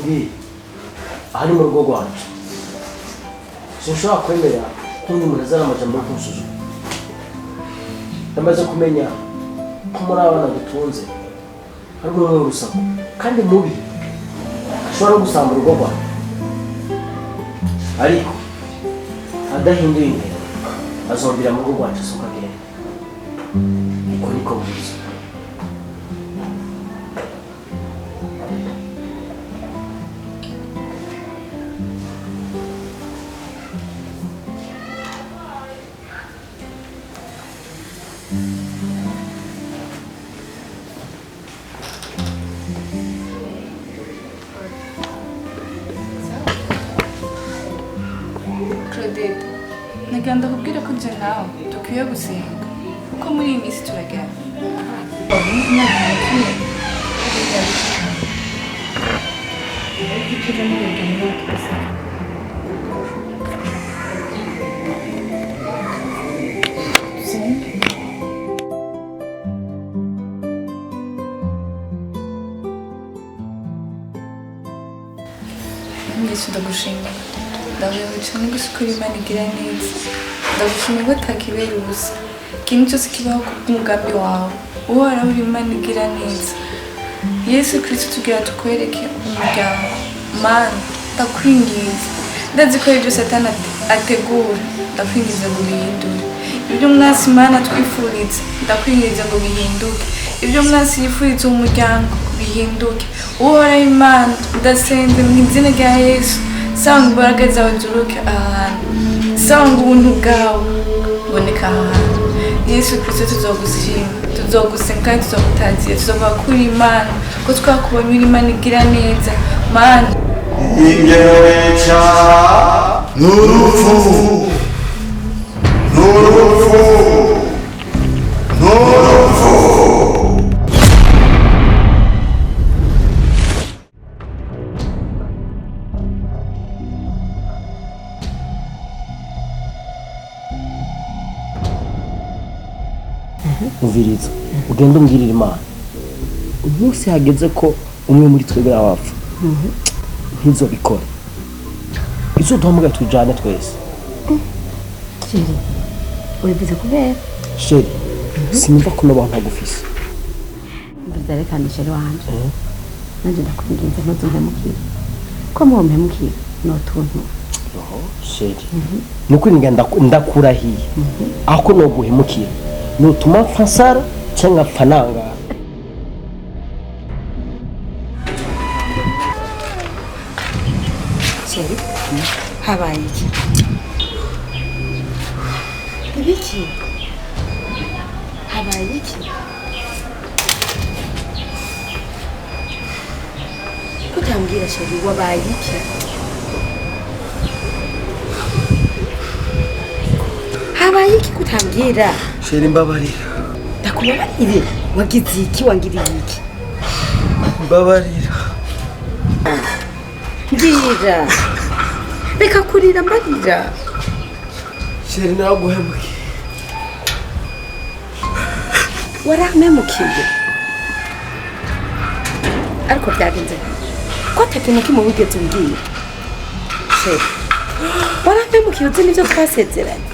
ndakubwiye ari mu rugo rwacu sinshobora kwemera ko undi muntu azana amajambo yo kunsuzuma ndamaze kumenya ko muri abana dutunze hari umwe w'urusaku kandi mubi ashobora no gusamba urugo rwacu ariko adahinduye intego azongera mu rugo rwacu asuka agenda uko niko bwiza Naganda kubwira ko nje nawe dukwiye gusenga kuko muri iyi minsi turagana Yesu ndagushimira ndavuye cyane gusukura Imana igira neza ndagushimira ko takibera ubusa ikintu cyose kibaho kubw'umugambi wawe uhoraho uri Imana igira neza Yesu Kristo tugira tukwereke umuryango Mana ndakwingiza ndazi ko ibyo Satani ategura ndakwingiza ngo bihindure ibyo mwasi Mana twifuriza ndakwingiza ngo bihinduke ibyo mwasi yifuriza umuryango bihinduke uhoraho Imana ndasenze mu izina rya Yesu sanga imbaraga zawe zuruke ahantu sanga ubuntu bwawe buboneka ahantu Yesu Kristo tuzogushima tuzogusenga kandi tuzogutazira tuzovuga kuri Imana ko twakubonye uri Imana igira neza Mana ingereca n'urupfu umviriza ugenda umbwirira Imana umunsi hageze ko umwe muri twebwe abapfa ntizobikora izo duhamagaye tujane twese Sheri uribize kubera Sheri sinumva ko n'abantu bagufise ndarekana Sheri wanje nanje ndakwinginze ntuzumpe ko mumpemukira notuntu Sheri nuko ndakurahiye ako no guhemukira nutuma mfasara cyangwa pfananga Sheri habaye iki ibiki habaye iki kutambwira Sheri wabaye iki habaye iki kutambwira Sheri mbabarira ndakubabarire wagize iki wangiriye iki mbabarira mbwira reka kurira mbarira Sheri naguhemukiye warampemukiye ariko byagenze ko atakintu kimwe wigeze umbwira Sheri warampemukiye uzi n'ibyo twasezeranye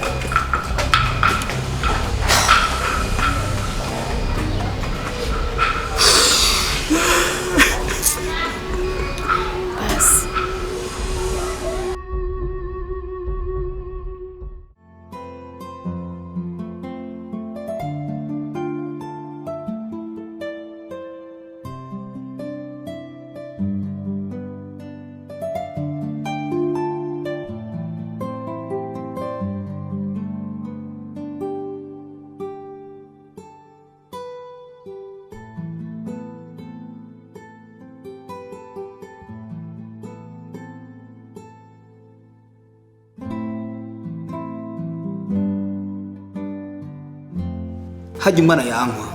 hajya Imana yankwa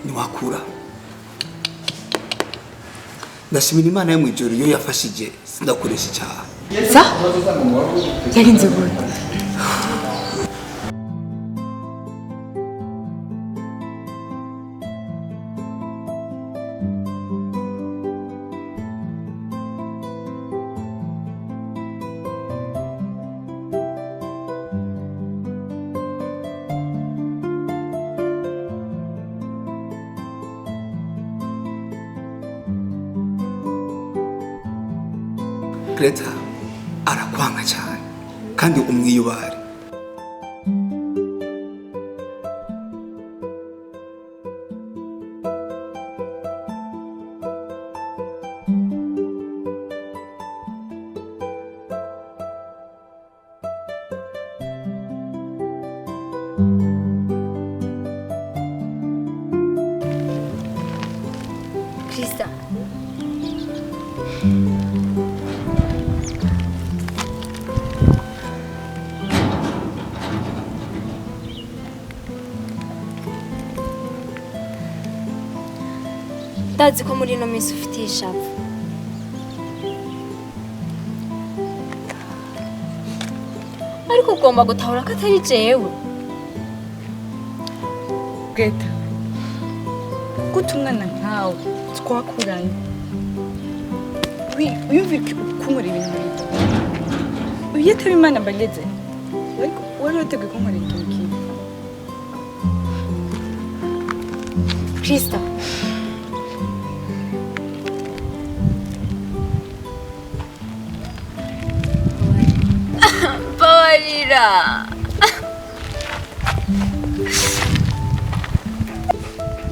niwakura ndashimira Imana yo mu ijoro iyo yafashije sindakoresha icyaha sa yarinze gute Greta arakwanga cyane kandi umwiyubare. Krista. Ndazi ko muri ino minsi ufitiye ishavu. Ariko ugomba gutahura ko atari jewe. Greta, gute umwana nkawe twakuranye wiyumvira kunkora ibintu nk'ibyo? Iyo ataba Imana mbageze ariko wari wateguye kunkora ikintu kibi. Krista. Babarira.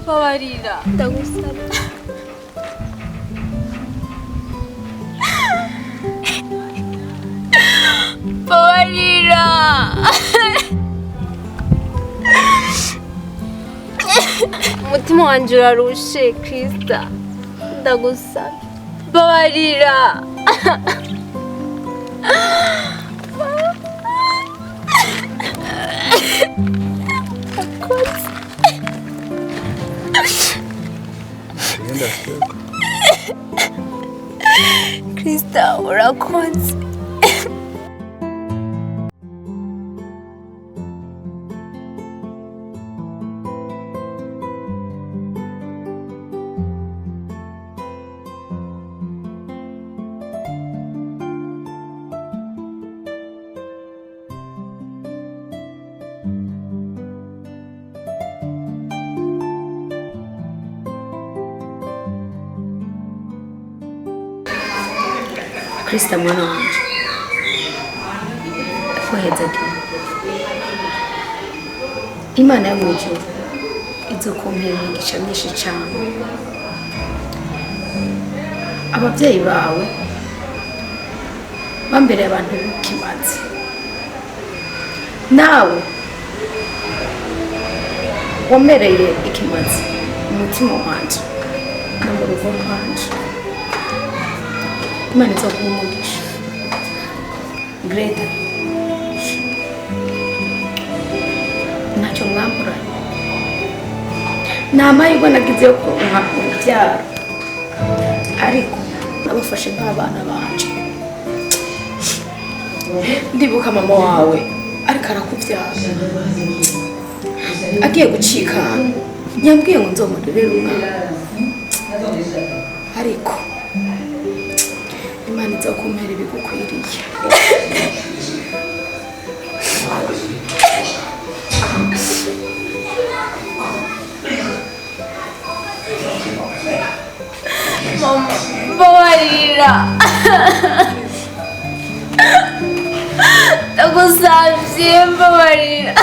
Babarira. Ndagusaba. Babarira. Umutima wanje urarushe, Krista. Ndagusaba. Babarira. Krista, urakoze. Krista mwana wanje kwaheza Imana yo mwijuru izokumpera imigisha myinshi cyane. Ababyeyi bawe bambereye abantu b'ikimazi, nawe wamereye ikimazi umutima wanje no mu rugo rwanje. Imana izoguha umugisha. Greta, ntacyo mwamburanye. Ni amahirwe nagize yo kuronka urubyaro, ariko nabafashe nk'abana banje. Ndibuka mama wawe ariko arakubyara agiye gucikana, yambwiye ngo nzomurerere umwana, ariko Imana izokumpera ibigukwiriye. Mama, babarira. Ndagusavye, babarira.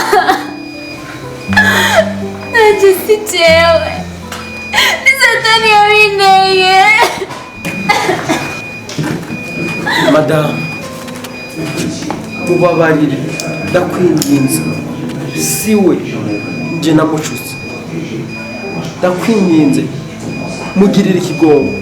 Nanje si jewe, ni Satani yabinteye. Madame, mubabarire, ndakwinginze. Siwe nje namucutse. Ndakwinginze, mugirire ikigongo.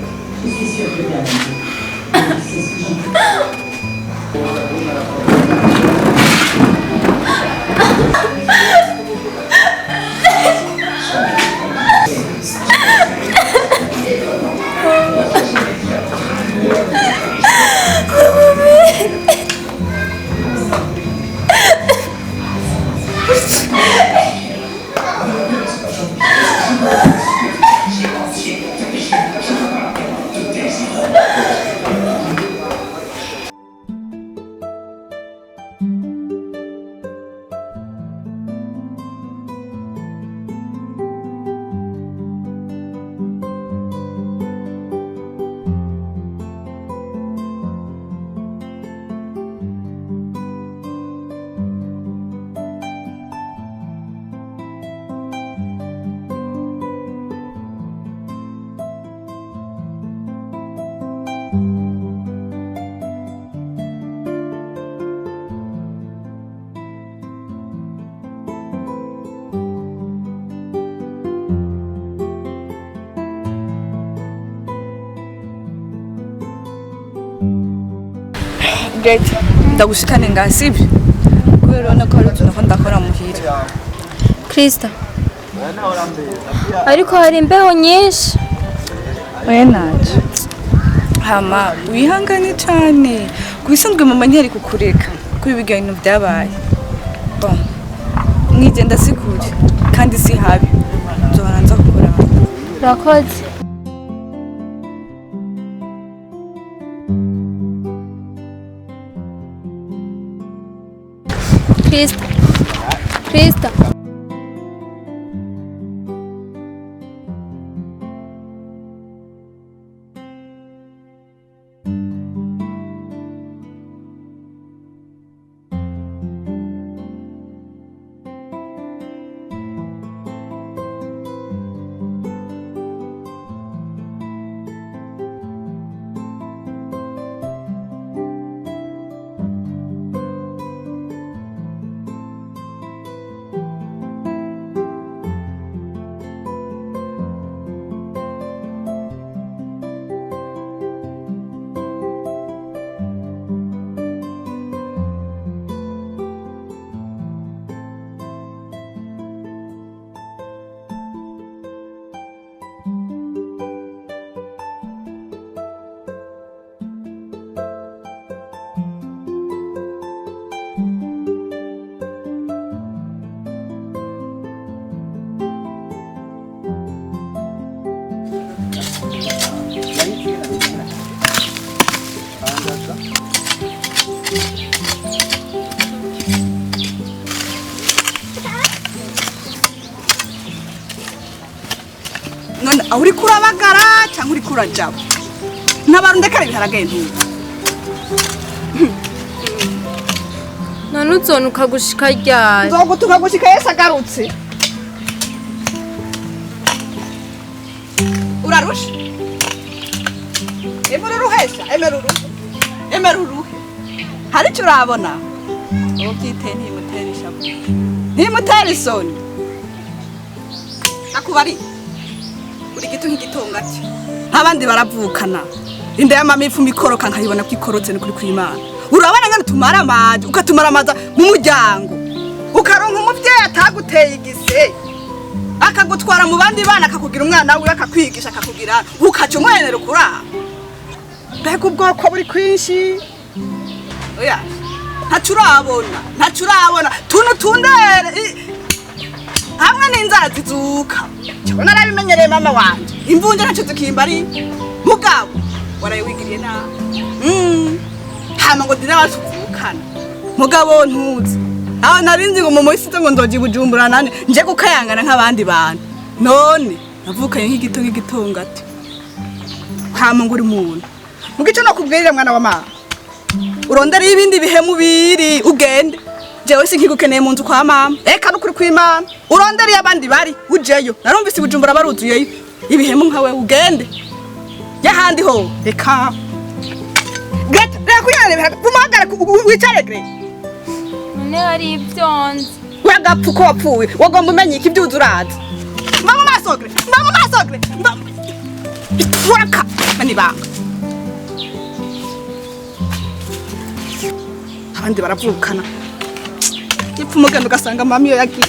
gate ndagushikane ngaha sibyo kubera urabona ko hari utuntu ndakora muhira Krista ariko hari imbeho nyinshi oya naje hama wihangane cyane kubisanzwe mama ntiyari kukureka kuri ibyo bintu byabaye bon mwigenda sikuri kandi si habi nzohora nza kukura urakoze Krista none aho uri kurabagara cyangwa uri kurajaba n'abarundekara ibiharage ntuye none uzonuka gushika ryari nzogutuka gushika Yesu agarutse urarusha emeruruhesha emeruruhe hari icyo urabona ubu byiteye ntimutera ishavu ntimutera isoni akubari uri gitu nk'igitonga cye abandi baravukana inda y'amamifu mikoroka nkayibona ko ikorotse ni kuri kw'Imana urabona ngene tumara amazi ukatumara amazi mu muryango ukaronka umuvyeyi ataguteye igise akagutwara mu bandi bana akakugira umwana wiwe akakwigisha akakugira ukaca umwenero kuraba mbega ubwoko buri kwinshi oya ntacurabona tunutundere hamwe n'inzara zizuka cyabona narabimenyereye mama wanje imvunje ntacyo zikimba ari mugabo warayewigiriye na hama ngo dina batuvukana mugabo ntuzi aho narinzi ngo mumo isize ngo ndoji bujumbura nane nje gukayangana nk'abandi bantu none navukanye nk'igitonga ati hama ngo uri muntu mugico no kubwirira mwana wa mama urondera ibindi bihemu biri ugende jewe sinkigukeneye mu nzu kwa mama eka no kuri kw'Imana urondera abandi bari ujeyo narumvise bujumbura baruzuyeyo ibihemu nkawe ugende yahandi ho eka geta rekuyane bumagara wicare gre none hari ivyonze wagapfu ko wapfuwe wagomba umenye iki byuzuraza mama masogre waka mani banga abandi baravukana ipfu mugenda ugasanga mama iyo yagiye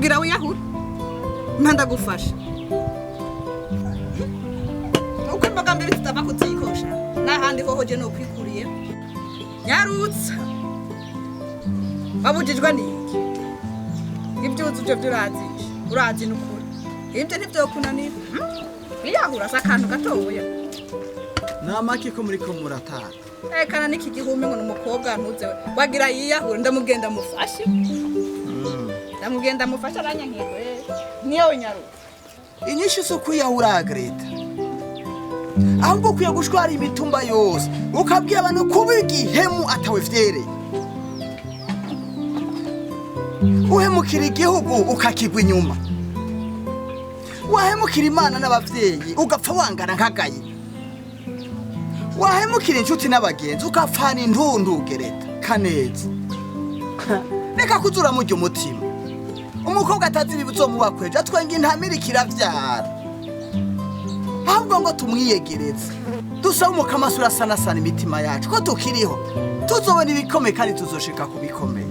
ugira wiyahura mpandagufasha uko imboga mbi zitava kuzikosha n'ahandi hoho je nokwikuriye nyarutsa wabujijwe n'iki ibyo uzuje byurazisha urazi n'ukuri ibyo ntibyokunanira wiyahura si akantu gatoya namaki ko muri ko murataka ekana n'iki gihume ngo n'umukobwa ntuze wagira yiyahura ndamugenda mufashe ndamugenda mufashe aranyankirwe niyo nyaruka inyishu so kwiyahura Greta ahubwo ukwiye gushwara imitumba yose ukabwira abantu kuba igihemu atawe vyereye uhemukira igihugu ukakigwa inyuma wahemukira imana n'abavyeyi ugapfa wangana nk'agayi wahemukira inshuti n'abagenzi ukapfana intundu Greta kaneza reka kuzura murya umutima umukobwa atazi ibizomubakweje atwenga intamira kiravyara ahubwo ngo tumwiyegereze dusaba umukama urasanasana imitima yacu ko tukiriho tuzobona ibikomeye kandi tuzoshika ku bikomeye